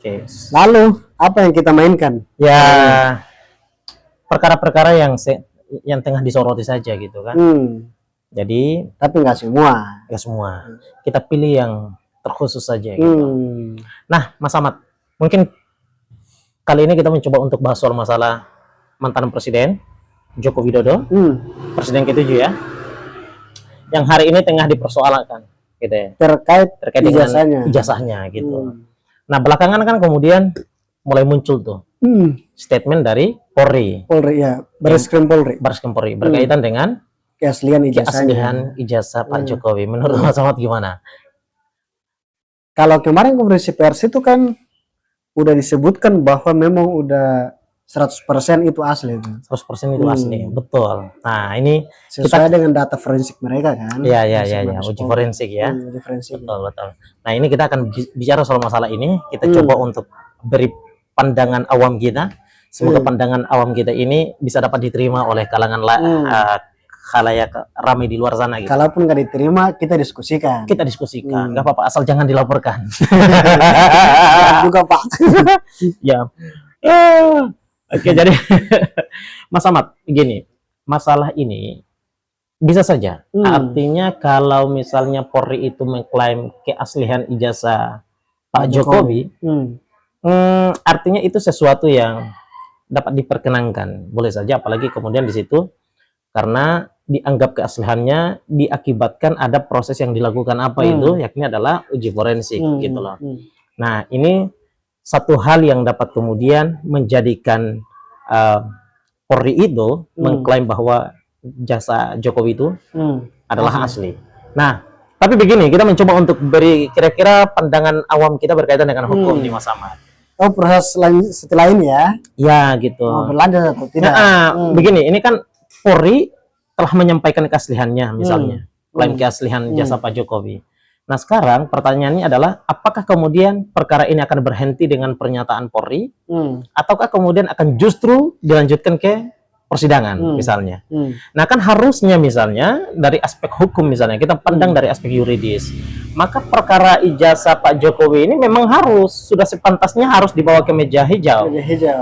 Oke. Lalu apa yang kita mainkan? Ya, perkara-perkara yang tengah disoroti saja gitu kan. Jadi Tapi nggak semua. nggak semua. Kita pilih yang terkhusus saja gitu. Nah, Mas Ahmad, mungkin kali ini kita mencoba untuk bahas soal masalah mantan Presiden Joko Widodo, Presiden ke-7 ya, yang hari ini tengah dipersoalkan, gitu ya. Terkait dengan ijazahnya gitu. Nah, belakangan kan kemudian mulai muncul tuh statement dari Polri. Polri ya, Barreskrim Polri. Barreskrim Polri berkaitan dengan keaslian ijazah Pak Jokowi. Menurut Mas Ahmad gimana? Kalau kemarin konferensi pers itu kan udah disebutkan bahwa memang udah 100% itu asli. 100% itu asli, betul. Nah, ini sesuai dengan data forensik mereka kan. Iya, uji forensik ya. Uji forensik. Betul. Nah, ini kita akan bicara soal masalah ini. Kita coba untuk beri pandangan awam kita. Semoga pandangan awam kita ini bisa dapat diterima oleh kalangan khalayak ramai di luar sana gitu. Kalaupun nggak diterima, kita diskusikan. Nggak apa-apa, asal jangan dilaporkan. Juga Pak. Ya. Oke, jadi Mas Ahmad, begini, masalah ini bisa saja. Artinya kalau misalnya Polri itu mengklaim keaslian ijazah Pak Jokowi, artinya itu sesuatu yang dapat diperkenankan, boleh saja. Apalagi kemudian di situ karena dianggap keasliannya diakibatkan ada proses yang dilakukan itu, yakni adalah uji forensik gitu loh. Nah, ini satu hal yang dapat kemudian menjadikan Polri itu mengklaim bahwa jasa Jokowi itu adalah asli. Nah, tapi begini, kita mencoba untuk beri kira-kira pandangan awam kita berkaitan dengan hukum di Mas Ahmad. Oh, proses setelah ini ya? Ya, gitu. Berlanjut atau tidak? Begini, ini kan Polri telah menyampaikan keasliannya, misalnya klaim keaslian jasa Pak Jokowi. Nah, sekarang pertanyaannya adalah apakah kemudian perkara ini akan berhenti dengan pernyataan Polri, ataukah kemudian akan justru dilanjutkan ke persidangan, misalnya. Nah, kan harusnya misalnya dari aspek hukum, misalnya kita pandang dari aspek yuridis, maka perkara ijazah Pak Jokowi ini memang sudah sepantasnya harus dibawa ke meja hijau,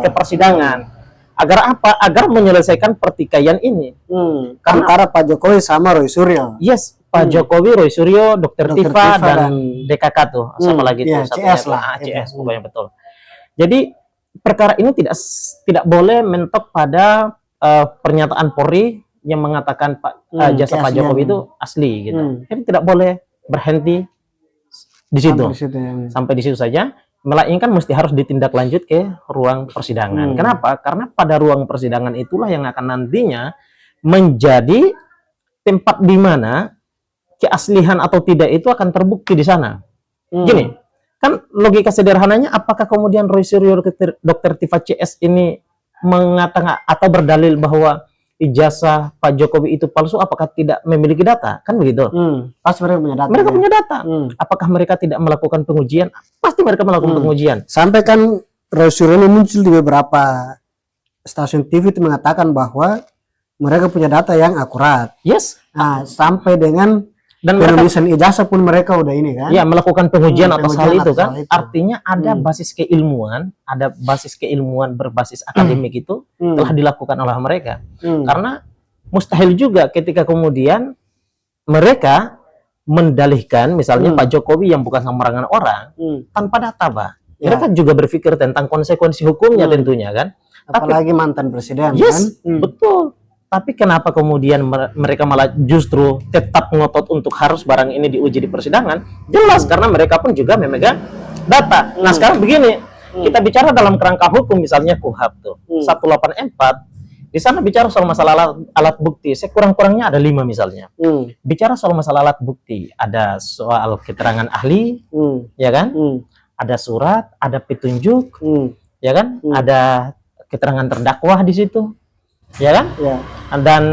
ke persidangan. Agar apa? Agar menyelesaikan pertikaian ini. Antara Pak Jokowi sama Roy Suryo. Yes, Pak Jokowi, Roy Suryo, Dr. Tifa dan DKK tuh, sama lagi tuh CS lah, CS pokoknya betul. Jadi perkara ini tidak boleh mentok pada pernyataan Polri yang mengatakan jasa Pak Jokowi itu asli gitu. Jadi tidak boleh berhenti di situ. Sampai di situ saja. Melainkan mesti harus ditindaklanjut ke ruang persidangan. Kenapa? Karena pada ruang persidangan itulah yang akan nantinya menjadi tempat di mana keaslian atau tidak itu akan terbukti di sana. Gini, kan logika sederhananya, apakah kemudian Roy Suryo, Dr. Tifa CS ini mengatakan atau berdalil bahwa ijazah Pak Jokowi itu palsu, apakah tidak memiliki data? Kan begitu. Pasti mereka punya data. Mereka punya data. Apakah mereka tidak melakukan pengujian? Pasti mereka melakukan pengujian. Sampai kan Roy Suryo muncul di beberapa stasiun TV itu mengatakan bahwa mereka punya data yang akurat. Yes. Nah, sampai dengan dan penulisan ijazah pun mereka udah ini kan? Ya, melakukan pengujian atas hal itu kan. Artinya ada basis keilmuan, berbasis akademik itu telah dilakukan oleh mereka. Karena mustahil juga ketika kemudian mereka mendalihkan misalnya Pak Jokowi yang bukan sembarangan orang tanpa data, Pak. Mereka juga berpikir tentang konsekuensi hukumnya tentunya kan. Apalagi mantan presiden kan? Betul. Tapi kenapa kemudian mereka malah justru tetap ngotot untuk harus barang ini diuji di persidangan? Jelas karena mereka pun juga memegang data. Nah, sekarang begini, kita bicara dalam kerangka hukum, misalnya KUHP tuh 184, di sana bicara soal masalah alat bukti, sekurang-kurangnya ada 5 misalnya. Bicara soal masalah alat bukti, ada soal keterangan ahli, ya kan? Ada surat, ada petunjuk, ya kan? Ada keterangan terdakwa di situ. Ya kan? Ya. Dan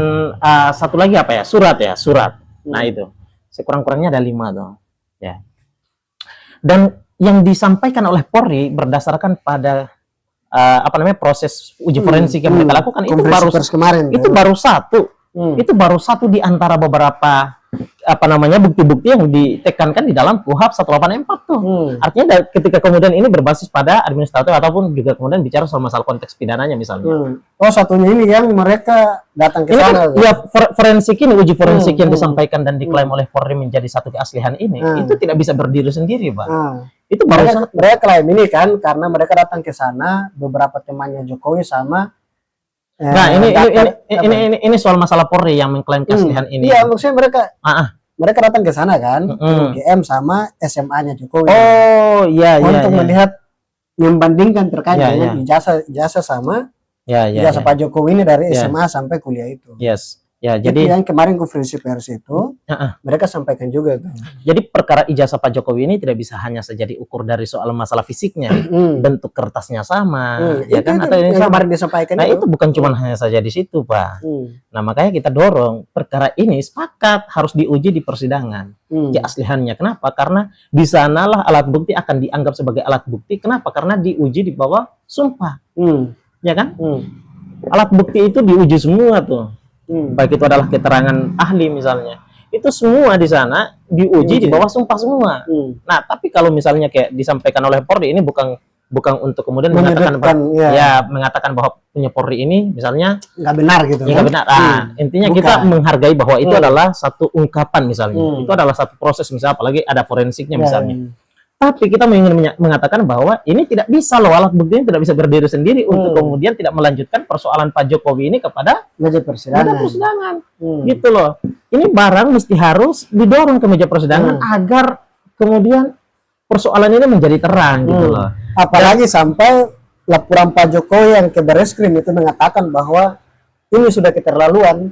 satu lagi apa ya? Surat ya, surat. Nah, itu. Sekurang-kurangnya ada 5 tuh. Ya. Dan yang disampaikan oleh Polri berdasarkan pada proses uji forensik yang mereka lakukan itu baru kemarin, itu baru 1. Itu baru satu di antara beberapa bukti-bukti yang ditekankan di dalam KUHP 184 tuh. Artinya ketika kemudian ini berbasis pada administratif ataupun juga kemudian bicara soal masalah konteks pidananya misalnya. Oh, satunya ini yang mereka datang ke Ini sana. kan, ya forensik ini, uji forensik yang disampaikan dan diklaim oleh Polri menjadi satu keaslian ini, itu tidak bisa berdiri sendiri, Pak. Itu baru Mereka klaim ini kan karena mereka datang ke sana, beberapa temannya Jokowi sama. Nah, ini soal masalah Polri yang mengklaim keaslian ini. Iya, maksudnya mereka datang ke sana kan, UGM sama SMA-nya Jokowi. Oh, iya. Untuk melihat, membandingkan terkait dengan ijazah sama ijazah Pak Jokowi ini dari SMA sampai kuliah itu. Yes. Ya, Itu jadi yang kemarin konferensi pers itu mereka sampaikan juga tuh. Jadi perkara ijazah Pak Jokowi ini tidak bisa hanya saja diukur dari soal masalah fisiknya, bentuk kertasnya sama, ya kan? Atau ini yang kemarin disampaikan. Nah, itu bukan cuma hanya saja di situ, Pak. Nah, makanya kita dorong perkara ini sepakat harus diuji di persidangan keasliannya. Kenapa? Karena di sanalah alat bukti akan dianggap sebagai alat bukti. Kenapa? Karena diuji di bawah sumpah, ya kan? Alat bukti itu diuji semua tuh. Baik itu adalah keterangan ahli misalnya, itu semua di sana diuji di bawah sumpah semua. Nah, tapi kalau misalnya kayak disampaikan oleh Polri ini bukan untuk kemudian mengatakan bahwa punya Polri ini misalnya nggak benar gitu. Nggak benar. Intinya bukan. Kita menghargai bahwa itu adalah satu ungkapan misalnya, itu adalah satu proses misalnya, apalagi ada forensiknya misalnya. Tapi kita ingin mengatakan bahwa ini tidak bisa loh, alat bukti ini tidak bisa berdiri sendiri untuk kemudian tidak melanjutkan persoalan Pak Jokowi ini kepada meja persidangan. Gitu loh. Ini barang mesti harus didorong ke meja persidangan agar kemudian persoalan ini menjadi terang gitu loh. Apalagi sampai laporan Pak Jokowi yang ke Barreskrim itu mengatakan bahwa ini sudah keterlaluan.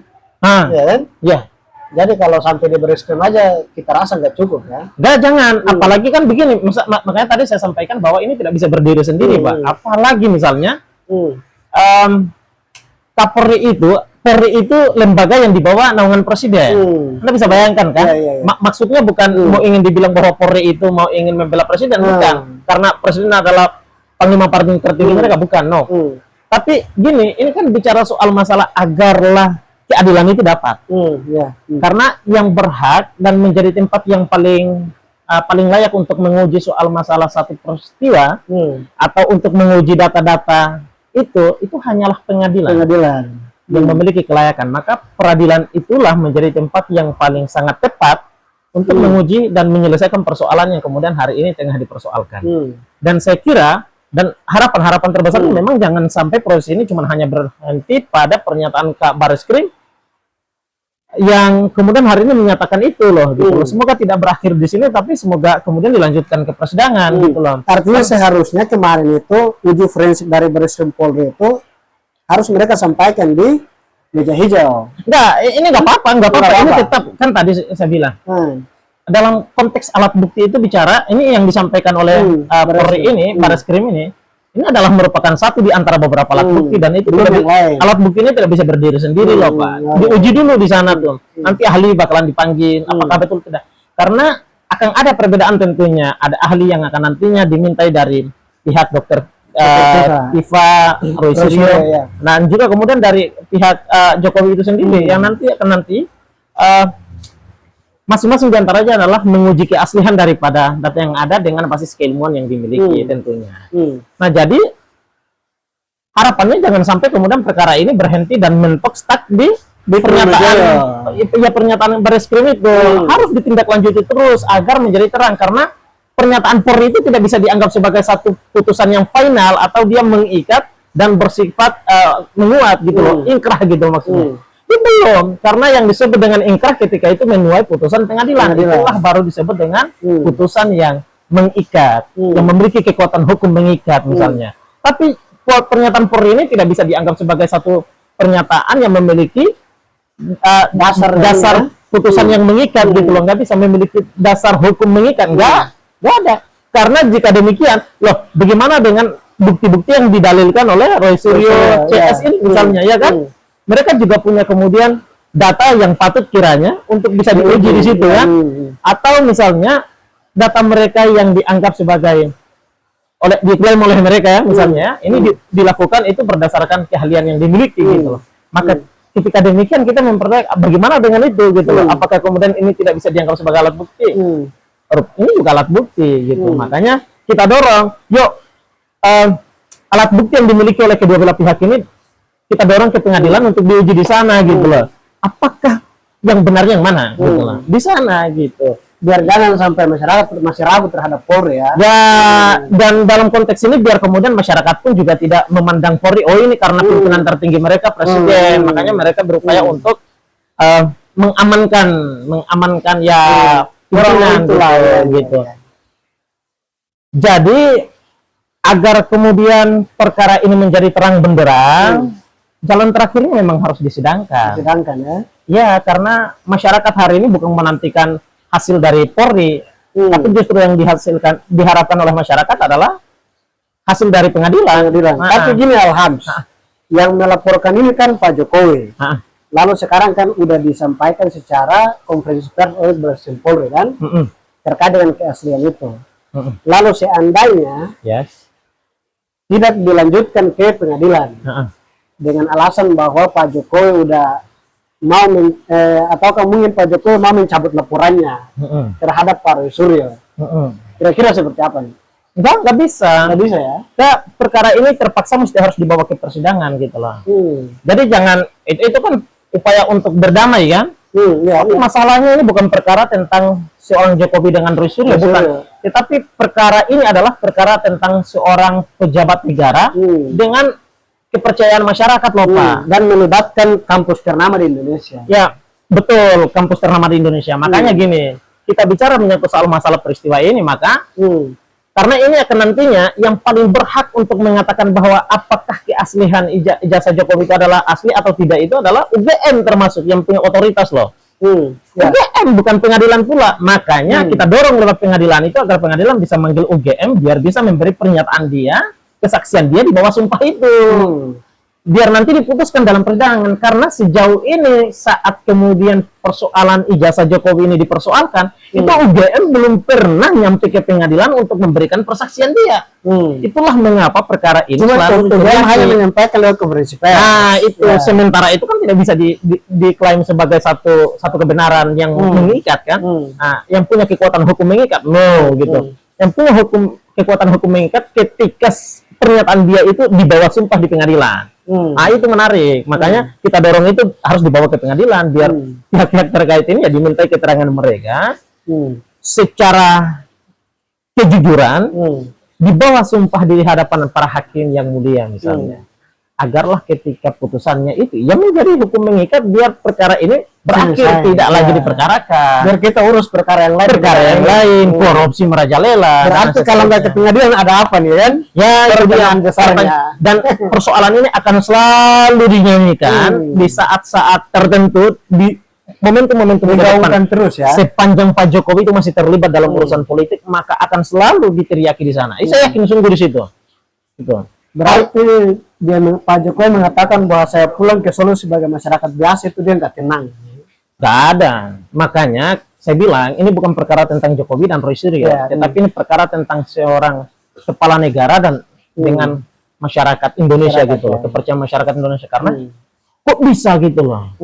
Ya kan? Ya. Jadi kalau sampai di Barreskrim aja kita rasa nggak cukup ya. Nggak, jangan. Apalagi kan begini, makanya tadi saya sampaikan bahwa ini tidak bisa berdiri sendiri, Pak. Apalagi misalnya Kapolri itu lembaga yang dibawa naungan presiden. Anda bisa bayangkan kan? Maksudnya bukan mau ingin dibilang bahwa Polri itu mau ingin membela presiden, bukan. Karena presiden adalah panglima paling tertinggi mereka, bukan. No. Tapi gini, ini kan bicara soal masalah agarlah keadilan itu dapat. Karena yang berhak dan menjadi tempat yang paling layak untuk menguji soal masalah satu peristiwa atau untuk menguji data-data itu hanyalah pengadilan yang memiliki kelayakan. Maka peradilan itulah menjadi tempat yang paling sangat tepat untuk menguji dan menyelesaikan persoalan yang kemudian hari ini tengah dipersoalkan. Dan saya kira dan harapan terbesar memang jangan sampai proses ini cuma hanya berhenti pada pernyataan Kak Barreskrim yang kemudian hari ini menyatakan itu loh, gitu loh. Semoga tidak berakhir di sini, tapi semoga kemudian dilanjutkan ke persidangan, gitu loh. Artinya seharusnya kemarin itu uji forensik dari Barreskrim Polri itu harus mereka sampaikan di meja hijau. Enggak, ini nggak apa-apa. Ini tetap kan tadi saya bilang. Dalam konteks alat bukti itu bicara, ini yang disampaikan oleh Polri ini, Barreskrim ini adalah merupakan satu di antara beberapa alat bukti, dan itu alat bukti ini tidak bisa berdiri sendiri loh, Pak. Diuji dulu di sana tuh. Nanti ahli bakalan dipanggil, apakah betul tidak. Karena akan ada perbedaan tentunya. Ada ahli yang akan nantinya dimintai dari pihak dokter Iva, Roy Suryo, dan juga kemudian dari pihak Jokowi itu sendiri yang nanti masing-masing diantaranya adalah menguji keaslian daripada data yang ada dengan basis keilmuan yang dimiliki tentunya. Nah, jadi harapannya jangan sampai kemudian perkara ini berhenti dan mentok stuck di pernyataan Barreskrim itu. Harus ditindaklanjuti terus agar menjadi terang, karena pernyataan Polri itu tidak bisa dianggap sebagai satu putusan yang final atau dia mengikat dan bersifat menguat gitu loh, ingkrah gitu maksudnya. Belum, karena yang disebut dengan ingkrah ketika itu menuai putusan pengadilan, itulah baru disebut dengan putusan yang mengikat, yang memiliki kekuatan hukum mengikat misalnya. Tapi pernyataan Polri ini tidak bisa dianggap sebagai satu pernyataan yang memiliki dasar putusan yang mengikat gitu loh, nggak bisa memiliki dasar hukum mengikat, nggak ada. Karena jika demikian, loh bagaimana dengan bukti-bukti yang didalilkan oleh Roy Suryo, CS ini misalnya, ya kan? Mereka juga punya kemudian data yang patut kiranya untuk bisa diuji di situ ya. Atau misalnya data mereka yang dianggap sebagai diklaim oleh mereka ya misalnya, ini dilakukan itu berdasarkan keahlian yang dimiliki gitu loh. Maka ketika demikian kita mempertanyakan bagaimana dengan itu gitu loh. Apakah kemudian ini tidak bisa dianggap sebagai alat bukti? Ini juga alat bukti gitu. Makanya kita dorong, yuk alat bukti yang dimiliki oleh kedua belah pihak ini kita dorong ke pengadilan untuk diuji di sana gitu loh. Apakah yang benar yang mana gitu loh. Di sana gitu. Biar jangan sampai masyarakat masih ragu terhadap Polri ya. Ya, dan dalam konteks ini biar kemudian masyarakat pun juga tidak memandang Polri, oh ini karena pimpinan tertinggi mereka presiden, makanya mereka berupaya untuk mengamankan ya pimpinan gitu. Jadi agar kemudian perkara ini menjadi terang benderang, jalan terakhirnya memang harus disidangkan. Disidangkan ya. Ya, karena masyarakat hari ini bukan menantikan hasil dari Polri, tapi justru yang diharapkan oleh masyarakat adalah hasil dari pengadilan. Tapi gini Alhams, yang melaporkan ini kan Pak Jokowi. Lalu sekarang kan udah disampaikan secara konferensi pers oleh Presiden Polri kan, terkait dengan keaslian itu. Lalu seandainya tidak dilanjutkan ke pengadilan dengan alasan bahwa Pak Jokowi udah mau ataukah mungkin Pak Jokowi mau mencabut laporannya terhadap Pak Roy Suryo. Kira-kira seperti apa nih? Nggak bisa. Nggak bisa ya? Nah, perkara ini terpaksa mesti harus dibawa ke persidangan gitu loh. Jadi jangan, itu kan upaya untuk berdamai kan? Tapi masalahnya ini bukan perkara tentang seorang Jokowi dengan Roy Suryo, bukan. Tetapi perkara ini adalah perkara tentang seorang pejabat negara dengan kepercayaan masyarakat loh Pak, dan melibatkan kampus ternama di Indonesia. Ya betul, kampus ternama di Indonesia. Makanya gini, kita bicara menyangkut soal masalah peristiwa ini, maka karena ini akan nantinya yang paling berhak untuk mengatakan bahwa apakah keaslian ijazah Jokowi itu adalah asli atau tidak itu adalah UGM, termasuk yang punya otoritas loh. UGM bukan pengadilan pula. Makanya kita dorong lewat pengadilan itu agar pengadilan bisa manggil UGM biar bisa memberi pernyataan dia, kesaksian dia di bawah sumpah itu, biar nanti diputuskan dalam persidangan. Karena sejauh ini saat kemudian persoalan ijazah Jokowi ini dipersoalkan, itu UGM belum pernah nyampe ke pengadilan untuk memberikan persaksian dia. Itulah mengapa perkara ini selalu UGM hanya menyampaikan lewat konferensi pers. Nah itu sementara itu kan tidak bisa diklaim sebagai satu kebenaran yang mengikat kan. Nah, yang punya kekuatan hukum mengikat gitu. Yang punya kekuatan hukum mengikat ketika pernyataan dia itu dibawa sumpah di pengadilan. Nah itu menarik, makanya kita dorong itu harus dibawa ke pengadilan biar pihak-pihak terkait ini ya dimintai keterangan mereka secara kejujuran di bawah sumpah di hadapan para hakim yang mulia misalnya. Agarlah ketika putusannya itu yang menjadi hukum mengikat biar perkara ini berakhir, tidak lagi diperkarakan. Biar kita urus perkara yang lain. Korupsi merajalela. Berarti kalau nggak ke pengadilan ada apa nih kan? Ya, pertanyaan besarnya. Dan persoalan ini akan selalu dinyanyikan di saat-saat tertentu, di momentum-momentum digaungkan terus ya. Sepanjang Pak Jokowi itu masih terlibat dalam urusan politik, maka akan selalu diteriaki di sana. Saya yakin sungguh di situ. Gitu. Berarti Pak Jokowi mengatakan bahwa saya pulang ke Solo sebagai masyarakat biasa, itu dia nggak tenang. Nggak ada. Makanya saya bilang ini bukan perkara tentang Jokowi dan Roy Suryo, tetapi ini perkara tentang seorang kepala negara dan dengan masyarakat Indonesia gitu loh, kepercayaan masyarakat Indonesia. Karena kok bisa gitu loh,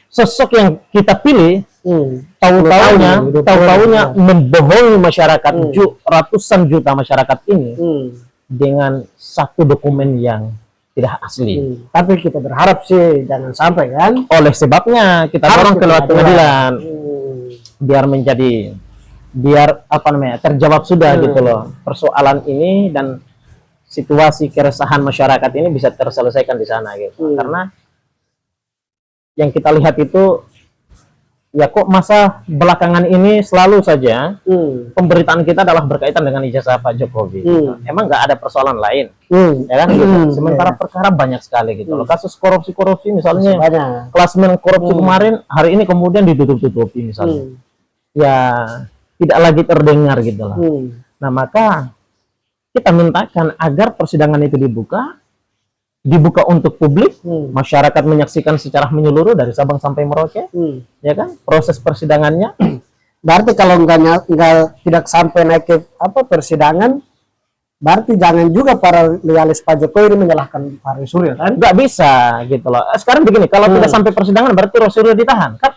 sosok yang kita pilih tahu-taunya membohongi masyarakat, ratusan juta masyarakat ini dengan satu dokumen yang tidak asli. Tapi kita berharap sih jangan sampai kan. Oleh sebabnya kita dorong ke lewat pengadilan biar terjawab sudah gitu loh persoalan ini, dan situasi keresahan masyarakat ini bisa terselesaikan di sana gitu. Karena yang kita lihat itu ya kok masa belakangan ini selalu saja pemberitaan kita adalah berkaitan dengan ijazah Pak Jokowi. Emang nggak ada persoalan lain, ya kan? Gitu. Sementara perkara banyak sekali gitu loh. Kasus korupsi misalnya, klasmen korupsi kemarin, hari ini kemudian ditutup-tutupi misalnya. Ya tidak lagi terdengar gitu loh. Nah maka kita mintakan agar persidangan itu dibuka untuk publik, masyarakat menyaksikan secara menyeluruh dari Sabang sampai Merauke, ya kan, proses persidangannya. Berarti kalau tidak sampai naik ke persidangan, Berarti jangan juga para loyalis Pak Jokowi ini menyalahkan Pak Roy Suryo kan? Nggak bisa gitu loh. Sekarang begini, kalau tidak sampai persidangan berarti Roy Suryo ditahan kan?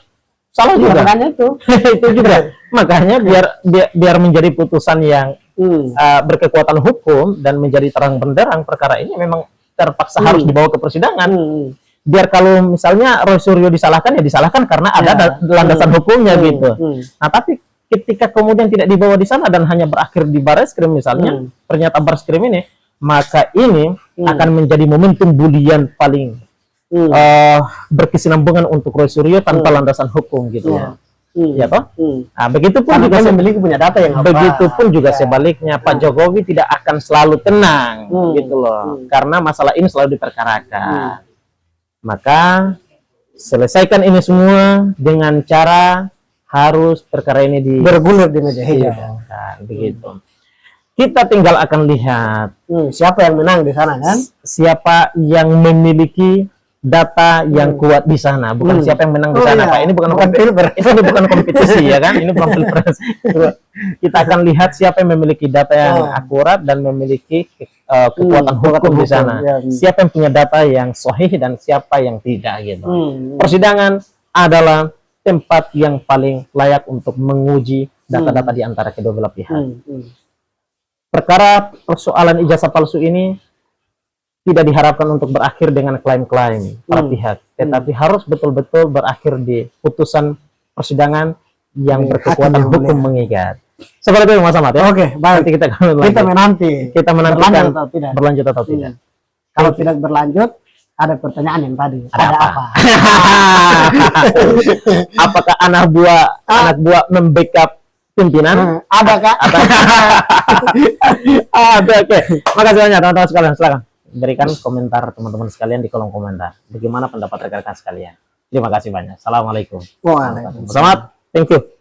Salah juga. Makanya itu. Itu juga. Makanya biar menjadi putusan yang berkekuatan hukum dan menjadi terang benderang perkara ini memang terpaksa harus dibawa ke persidangan. Biar kalau misalnya Roy Suryo disalahkan ya disalahkan karena ada landasan hukumnya gitu. Nah, tapi ketika kemudian tidak dibawa di sana dan hanya berakhir di Barreskrim misalnya, ternyata Barreskrim ini, maka ini akan menjadi momentum bulian paling berkesinambungan untuk Roy Suryo tanpa landasan hukum gitu ya. Ya toh? Nah, begitupun juga memiliki punya data yang begitupun juga sebaliknya Pak Jokowi tidak akan selalu tenang gitu loh. Karena masalah ini selalu diperkarakan. Maka selesaikan ini semua dengan cara harus perkara ini bergulir di meja hijau. Begitu. Kita tinggal akan lihat siapa yang menang di sana kan? Siapa yang memiliki data yang kuat di sana, bukan siapa yang menang di sana. Pak, ini bukan pilpres, ini bukan kompetisi ya kan? Ini bukan pilpres. Kita akan lihat siapa yang memiliki data yang akurat dan memiliki kekuatan hukum di sana. Siapa yang punya data yang sahih dan siapa yang tidak gitu. Persidangan adalah tempat yang paling layak untuk menguji data-data di antara kedua belah pihak. Perkara persoalan ijazah palsu ini tidak diharapkan untuk berakhir dengan klaim-klaim para pihak, tetapi harus betul-betul berakhir di putusan persidangan yang berkekuatan hukum mengikat. Seperti itu Mas Ahmad ya. Oke, baik. Nanti kita menantikan berlanjut atau tidak. Kalau tidak berlanjut, ada pertanyaan yang tadi. Ada apa? Apakah anak buah membackup pimpinan? Ada Kak? Ada. Oke. Makasih banyak teman-teman sekalian. Silakan berikan komentar teman-teman sekalian di kolom komentar. Bagaimana pendapat rekan-rekan sekalian? Terima kasih banyak. Assalamualaikum. Waalaikumsalam. Selamat. Thank you.